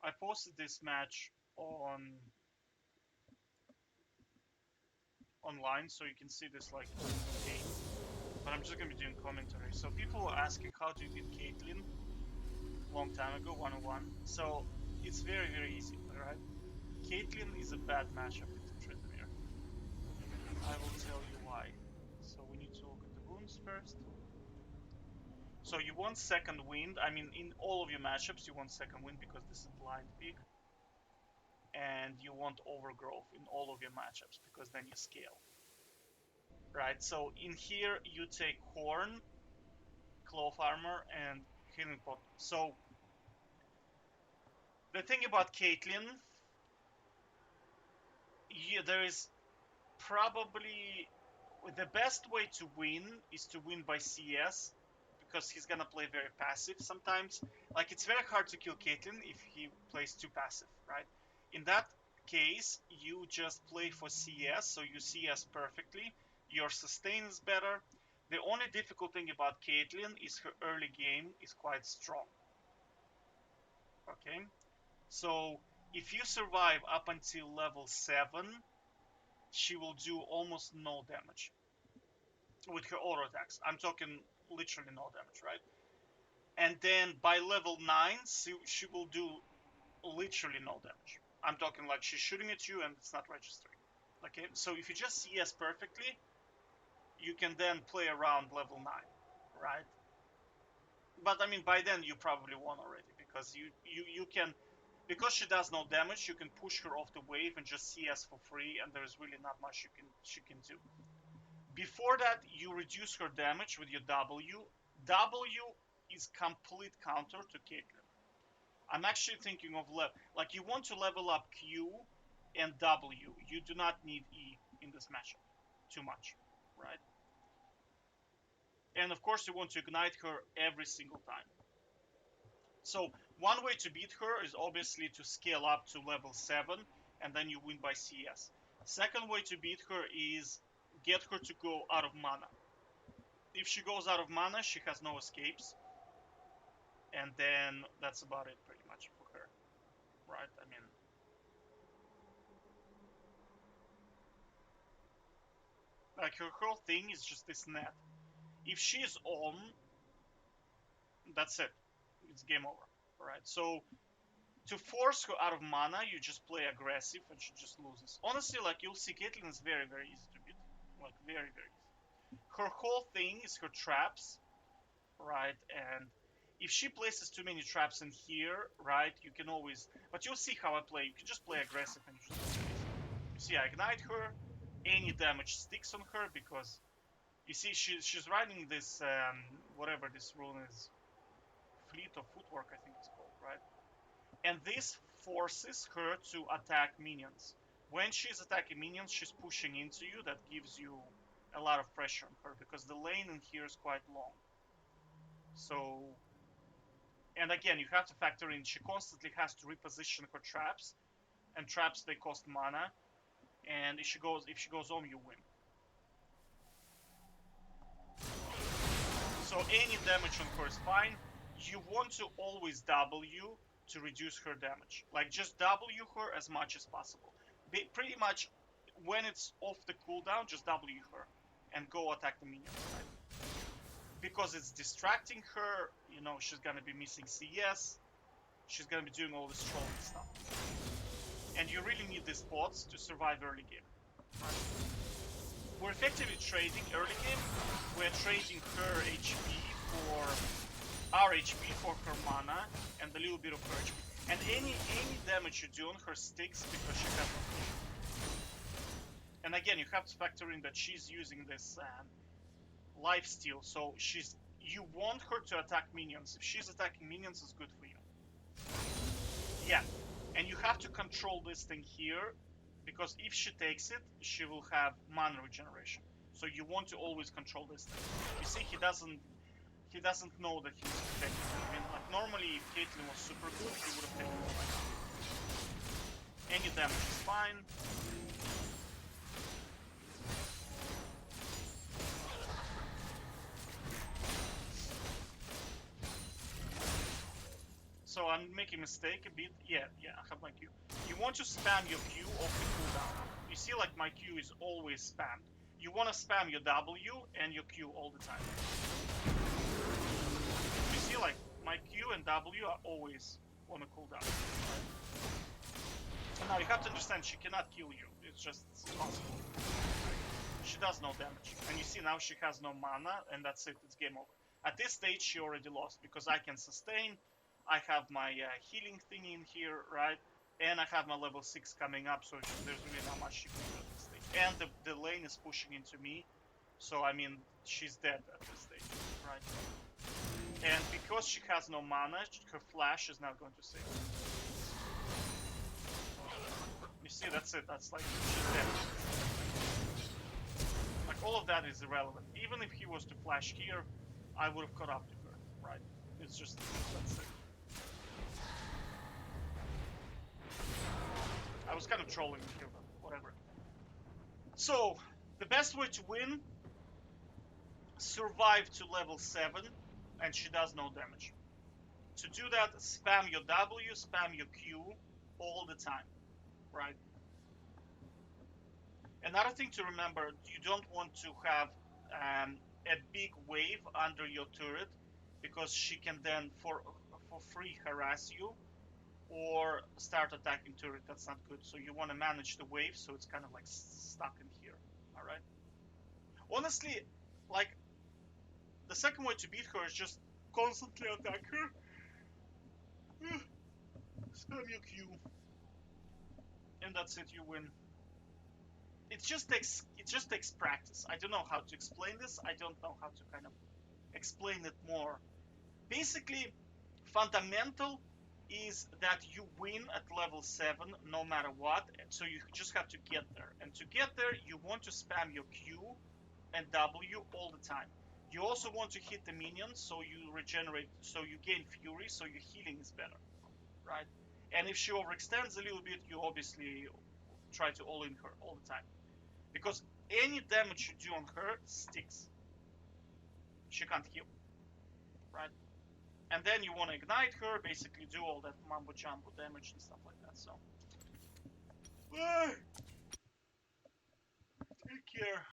I posted this match online, so you can see this like game. But I'm just gonna be doing commentary. So people were asking how do you beat Cailyn long time ago, 101. So it's very very easy, alright? Cailyn is a bad matchup with Tryndamere. I will tell you why. So we need to look at the runes first. So you want second wind. I mean, in all of your matchups, you want second wind because this is blind pick. And you want overgrowth in all of your matchups because then you scale. Right, so in here you take horn, cloth armor, and healing pot. So the thing about Cailyn, there is probably the best way to win is to win by CS because he's gonna play very passive sometimes. Like it's very hard to kill Cailyn if he plays too passive, right? In that case, you just play for CS, so you CS perfectly. Your sustain is better. The only difficult thing about Cailyn is her early game is quite strong. Okay, so if you survive up until level 7, she will do almost no damage with her auto attacks. I'm talking literally no damage, right? And then by level 9, she will do literally no damage. I'm talking like she's shooting at you and it's not registering. Okay, so if you just CS perfectly, you can then play around level 9, right? But I mean, by then you probably won already because you can, because she does no damage, you can push her off the wave and just CS for free, and there's really not much she can do. Before that, you reduce her damage with your W. W is complete counter to Cailyn. I'm actually thinking of like you want to level up Q and W. You do not need E in this matchup too much, right? And of course, you want to ignite her every single time. So one way to beat her is obviously to scale up to level 7 and then you win by CS. Second way to beat her is get her to go out of mana. If she goes out of mana, she has no escapes. And then that's about it pretty much for her. Right? I mean, like her whole thing is just this net. If she's on, that's it. It's game over. Right? So to force her out of mana, you just play aggressive and she just loses. Honestly, like you'll see, Cailyn is very, very easy to beat. Like very, very easy. Her whole thing is her traps, right? And if she places too many traps in here, right, you can always. But you'll see how I play. You can just play aggressive and just lose. You see, I ignite her. Any damage sticks on her because you see she's riding this whatever this rune is, fleet of footwork I think it's called, right? And this forces her to attack minions. When she's attacking minions, she's pushing into you. That gives you a lot of pressure on her because the lane in here is quite long. So, and again, you have to factor in she constantly has to reposition her traps, and traps they cost mana. And if she goes home, you win. So any damage on her is fine. You want to always W to reduce her damage. Like just W her as much as possible. Pretty much when it's off the cooldown, just W her and go attack the minions, right? Because it's distracting her, she's gonna be missing CS, she's gonna be doing all this trolling stuff. And you really need these bots to survive early game. Right? We're effectively trading early game. We're trading her HP for our HP for her mana and a little bit of her HP. And any damage you do on her sticks because she has no vision. And again, you have to factor in that she's using this lifesteal, so you want her to attack minions. If she's attacking minions, it's good for you. Yeah, and you have to control this thing here because if she takes it, she will have mana regeneration. So you want to always control this thing. You see, he doesn't know that he's protected. I mean, like normally if Cailyn was super good, he would have taken it by now. Any damage is fine. So I'm making a mistake a bit. Yeah, I have my Q. You want to spam your Q off the cooldown. You see, like, my Q is always spammed. You want to spam your W and your Q all the time. You see, like, my Q and W are always on a cooldown. Right? And now you have to understand, she cannot kill you. It's just impossible. She does no damage. And you see now she has no mana, and that's it. It's game over. At this stage, she already lost because I can sustain. I have my healing thing in here, right? And I have my level 6 coming up, so there's really not much she can do at this stage. And the lane is pushing into me, so I mean, she's dead at this stage, right? And because she has no mana, her flash is not going to save her. You see, that's it. That's like, she's dead. Like, all of that is irrelevant. Even if he was to flash here, I would have caught up to her, right? It's just, that's it. I was kind of trolling here, but whatever. So, the best way to win, survive to level 7, and she does no damage. To do that, spam your W, spam your Q all the time, right? Another thing to remember, you don't want to have a big wave under your turret, because she can then for free harass you or start attacking turret. That's not good. So you want to manage the wave so it's kind of like stuck in here. All right. Honestly, like, the second way to beat her is just constantly attack her. Spam your Q, and that's it. You win. It just takes practice. I don't know how to explain this. I don't know how to kind of explain it more. Basically, fundamental is that you win at level 7 no matter what, so you just have to get there. And to get there, you want to spam your Q and W all the time. You also want to hit the minions so you regenerate, so you gain fury, so your healing is better, right? And if she overextends a little bit, you obviously try to all in her all the time, because any damage you do on her sticks. She can't heal, right? And then you want to ignite her, basically do all that mumbo jumbo damage and stuff like that. So, take care.